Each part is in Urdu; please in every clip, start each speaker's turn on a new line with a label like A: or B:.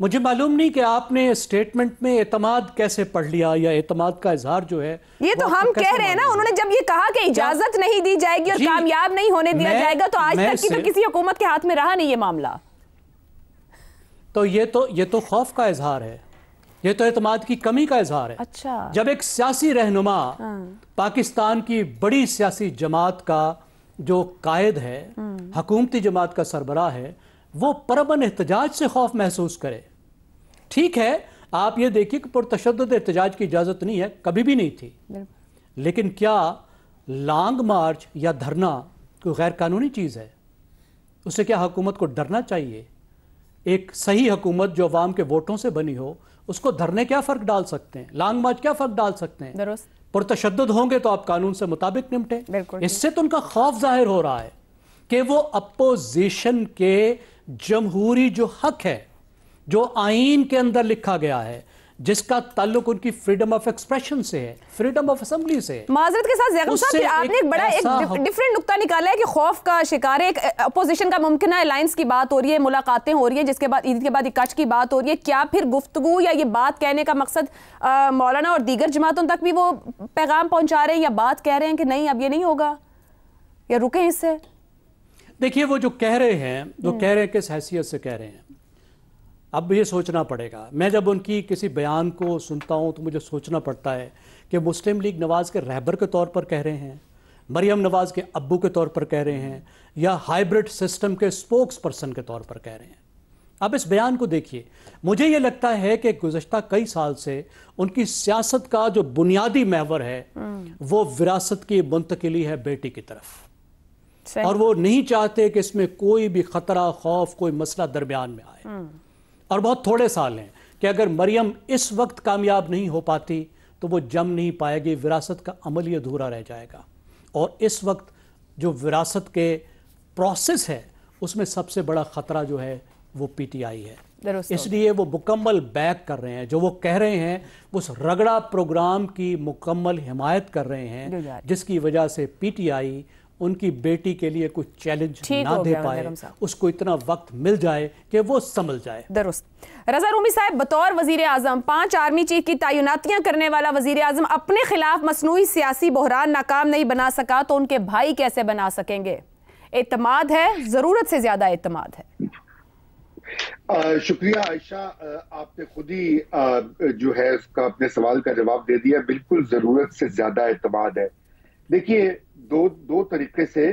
A: مجھے معلوم نہیں کہ آپ نے اسٹیٹمنٹ میں اعتماد کیسے پڑھ لیا یا اعتماد کا اظہار جو ہے
B: یہ تو ہم کہہ رہے ہیں نا، انہوں نے جب یہ کہا کہ اجازت نہیں دی جائے گی اور کامیاب نہیں ہونے دیا جائے گا تو آج تک کی پھر کسی حکومت کے ہاتھ میں رہا نہیں یہ معاملہ.
A: تو یہ تو خوف کا اظہار ہے، یہ تو اعتماد کی کمی کا اظہار ہے.
B: اچھا،
A: جب ایک سیاسی رہنما پاکستان کی بڑی سیاسی جماعت کا جو قائد ہے، حکومتی جماعت کا سربراہ ہے، وہ پرامن احتجاج سے خوف محسوس کرے. ٹھیک ہے، آپ یہ دیکھیے کہ پرتشدد احتجاج کی اجازت نہیں ہے، کبھی بھی نہیں تھی، لیکن کیا لانگ مارچ یا دھرنا کوئی غیر قانونی چیز ہے؟ اسے کیا حکومت کو ڈرنا چاہیے؟ ایک صحیح حکومت جو عوام کے ووٹوں سے بنی ہو، اس کو دھرنے کیا فرق ڈال سکتے ہیں؟ لانگ مارچ کیا فرق ڈال سکتے ہیں؟
B: درست.
A: پرتشدد ہوں گے تو آپ قانون سے مطابق نمٹیں. اس سے تو ان کا خوف ظاہر ہو رہا ہے کہ وہ اپوزیشن کے جمہوری جو حق ہے، جو آئین کے اندر لکھا گیا ہے، جس کا تعلق ان کی فریڈم آف ایکسپریشن سے ہے، فریڈم آف اسمبلی سے ہے.
B: معذرت کے ساتھ زیغم صاحب، آپ نے ایک بڑا ڈیفرنٹ نقطہ نکالا ہے کہ خوف کا شکار ہے. ایک اپوزیشن کا ممکنہ الائنس کی بات ہو رہی ہے، ملاقاتیں ہو رہی ہیں، جس کے بعد عید کے بعد اکٹھ کی بات ہو رہی ہے. کیا پھر گفتگو یا یہ بات کہنے کا مقصد مولانا اور دیگر جماعتوں تک بھی وہ پیغام پہنچا رہے ہیں یا بات کہہ رہے ہیں کہ نہیں اب یہ نہیں ہوگا یا رکیں اس سے؟
A: دیکھیے، وہ جو کہہ رہے ہیں کس حیثیت سے کہہ رہے ہیں، اب یہ سوچنا پڑے گا. میں جب ان کی کسی بیان کو سنتا ہوں تو مجھے سوچنا پڑتا ہے کہ مسلم لیگ نواز کے رہبر کے طور پر کہہ رہے ہیں، مریم نواز کے ابو کے طور پر کہہ رہے ہیں، یا ہائیبرڈ سسٹم کے سپوکس پرسن کے طور پر کہہ رہے ہیں. اب اس بیان کو دیکھیے، مجھے یہ لگتا ہے کہ گزشتہ کئی سال سے ان کی سیاست کا جو بنیادی محور ہے وہ وراثت کی منتقلی ہے بیٹی کی طرف، اور وہ نہیں چاہتے کہ اس میں کوئی بھی خطرہ، خوف، کوئی مسئلہ درمیان میں آئے. اور بہت تھوڑے سال ہیں کہ اگر مریم اس وقت کامیاب نہیں ہو پاتی تو وہ جم نہیں پائے گی، وراثت کا عمل ہی ادھورا رہ جائے گا. اور اس وقت جو وراثت کے پروسیس ہے اس میں سب سے بڑا خطرہ جو ہے وہ پی ٹی آئی ہے. اس لیے وہ مکمل بیک کر رہے ہیں، جو وہ کہہ رہے ہیں اس رگڑا پروگرام کی مکمل حمایت کر رہے ہیں، جس کی وجہ سے پی ٹی آئی ان کی بیٹی کے لیے کوئی چیلنج نہ دے پائے، اس کو اتنا وقت مل جائے کہ وہ سنبھل جائے.
B: درست. رضا رومی صاحب، بطور وزیر اعظم 5 آرمی چیف کی تعیناتیاں کرنے والا وزیر اعظم اپنے خلاف مصنوعی سیاسی بحران ناکام نہیں بنا سکا تو ان کے بھائی کیسے بنا سکیں گے؟ اعتماد ہے، ضرورت سے زیادہ اعتماد ہے.
C: شکریہ عائشہ، آپ نے خود ہی جو ہے اس کا اپنے سوال کا جواب دے دیا. بالکل ضرورت سے زیادہ اعتماد ہے. دیکھیے، دو طریقے سے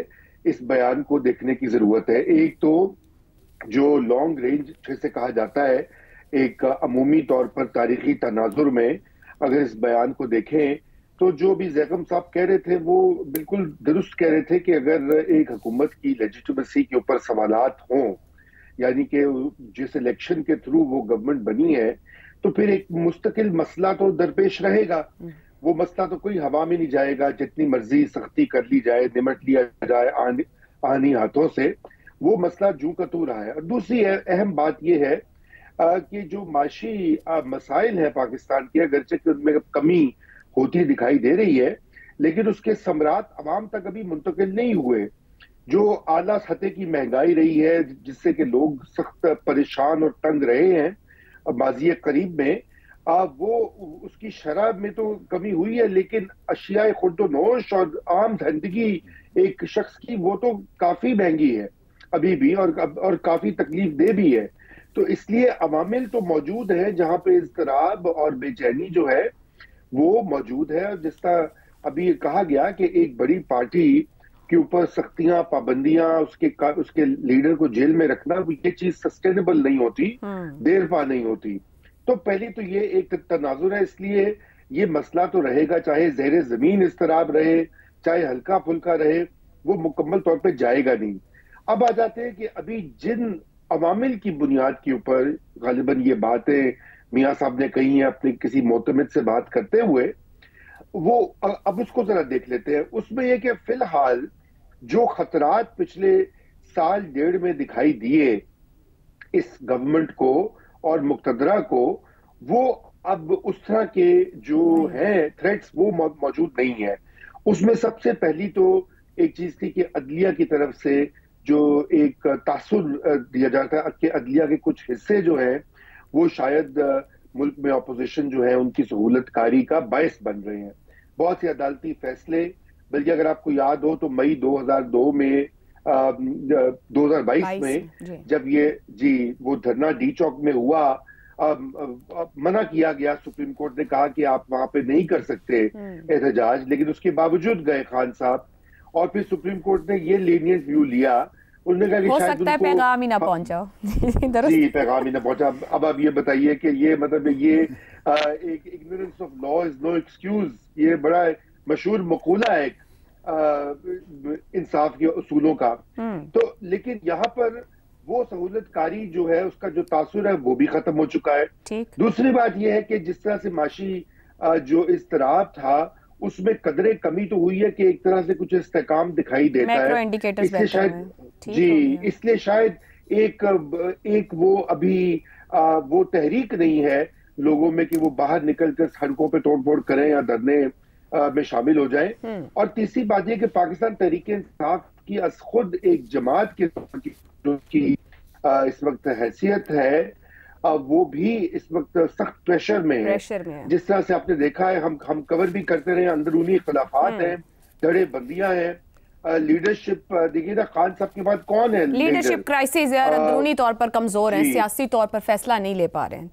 C: اس بیان کو دیکھنے کی ضرورت ہے. ایک تو جو لانگ رینج جسے کہا جاتا ہے، ایک عمومی طور پر تاریخی تناظر میں اگر اس بیان کو دیکھیں تو جو بھی زیغم صاحب کہہ رہے تھے وہ بالکل درست کہہ رہے تھے کہ اگر ایک حکومت کی لیجیٹمیسی کے اوپر سوالات ہوں، یعنی کہ جس الیکشن کے تھرو وہ گورنمنٹ بنی ہے، تو پھر ایک مستقل مسئلہ تو درپیش رہے گا. وہ مسئلہ تو کوئی ہوا میں نہیں جائے گا، جتنی مرضی سختی کر لی جائے، نمٹ لیا جائے آنی ہاتھوں سے، وہ مسئلہ جو کا تو رہا ہے. اور دوسری اہم بات یہ ہے کہ جو معاشی مسائل ہیں پاکستان کے، اگرچہ کہ ان میں کمی ہوتی دکھائی دے رہی ہے، لیکن اس کے ثمرات عوام تک ابھی منتقل نہیں ہوئے. جو اعلیٰ سطح کی مہنگائی رہی ہے، جس سے کہ لوگ سخت پریشان اور تنگ رہے ہیں ماضی قریب میں، وہ اس کی شرح میں تو کمی ہوئی ہے، لیکن اشیاء خورد و نوش اور عام زندگی ایک شخص کی وہ تو کافی مہنگی ہے ابھی بھی، اور کافی تکلیف دہ بھی ہے. تو اس لیے عوامل تو موجود ہیں جہاں پہ اضطراب اور بے چینی جو ہے وہ موجود ہے. جس طرح ابھی کہا گیا کہ ایک بڑی پارٹی کے اوپر سختیاں، پابندیاں، اس کے لیڈر کو جیل میں رکھنا، یہ چیز سسٹینیبل نہیں ہوتی، دیر پا نہیں ہوتی. تو پہلی تو یہ ایک تناظر ہے. اس لیے یہ مسئلہ تو رہے گا، چاہے زیر زمین اضطراب رہے، چاہے ہلکا پھلکا رہے، وہ مکمل طور پہ جائے گا نہیں. اب آ جاتے ہیں کہ ابھی جن عوامل کی بنیاد کے اوپر غالباً یہ باتیں میاں صاحب نے کہی ہیں اپنے کسی معتمد سے بات کرتے ہوئے، وہ اب اس کو ذرا دیکھ لیتے ہیں. اس میں یہ کہ فی الحال جو خطرات پچھلے سال ڈیڑھ میں دکھائی دیے اس گورنمنٹ کو اور مقتدرہ کو، وہ اب اس طرح کے جو ہیں تھریٹس وہ موجود نہیں ہیں. اس میں سب سے پہلی تو ایک چیز تھی کہ عدلیہ کی طرف سے جو ایک تاثر دیا جاتا ہے کہ عدلیہ کے کچھ حصے جو ہیں وہ شاید ملک میں اپوزیشن جو ہے ان کی سہولت کاری کا باعث بن رہے ہیں. بہت سے عدالتی فیصلے، بلکہ اگر آپ کو یاد ہو تو مئی 2002 میں 2022 میں جب یہ وہ دھرنا ڈی چوک میں ہوا، منع کیا گیا، سپریم کورٹ نے کہا کہ آپ وہاں پہ نہیں کر سکتے احتجاج، لیکن اس کے باوجود گئے خان صاحب، اور پھر سپریم کورٹ نے یہ لینینٹ ویو لیا. انہوں نے کہا کہ
B: ہو
C: شاید
B: سکتا ہے پیغام ہی نہ پہنچا.
C: جی پیغام ہی نہ پہنچا. اب آپ یہ بتائیے کہ یہ مطلب یہ ایک ignorance of law is no excuse، یہ بڑا مشہور مقولہ ہے انصاف کے اصولوں کا. تو لیکن یہاں پر وہ سہولت کاری جو ہے اس کا جو تاثر ہے وہ بھی ختم ہو چکا ہے. دوسری بات یہ ہے کہ جس طرح سے معاشی جو اضطراب تھا اس میں قدرے کمی تو ہوئی ہے کہ ایک طرح سے کچھ استحکام دکھائی دیتا ہے. اس لیے شاید اس لیے شاید ایک وہ ابھی وہ تحریک نہیں ہے لوگوں میں کہ وہ باہر نکل کر سڑکوں پہ توڑ پھوڑ کریں یا دھرنے میں شامل ہو جائیں. اور تیسری بات یہ کہ پاکستان تحریک انصاف کی از خود ایک جماعت کی اس وقت حیثیت ہے، وہ بھی اس وقت سخت پریشر میں ہے. جس طرح سے آپ نے دیکھا ہے، ہم کور بھی کرتے رہے، اندرونی اختلافات ہیں، دھڑے بندیاں ہیں، لیڈرشپ دیکھیے نا خان صاحب کے بعد کون ہے؟
B: لیڈرشپ کرائسس ہے، اندرونی طور پر کمزور ہیں، سیاسی طور پر فیصلہ نہیں لے پا رہے ہیں.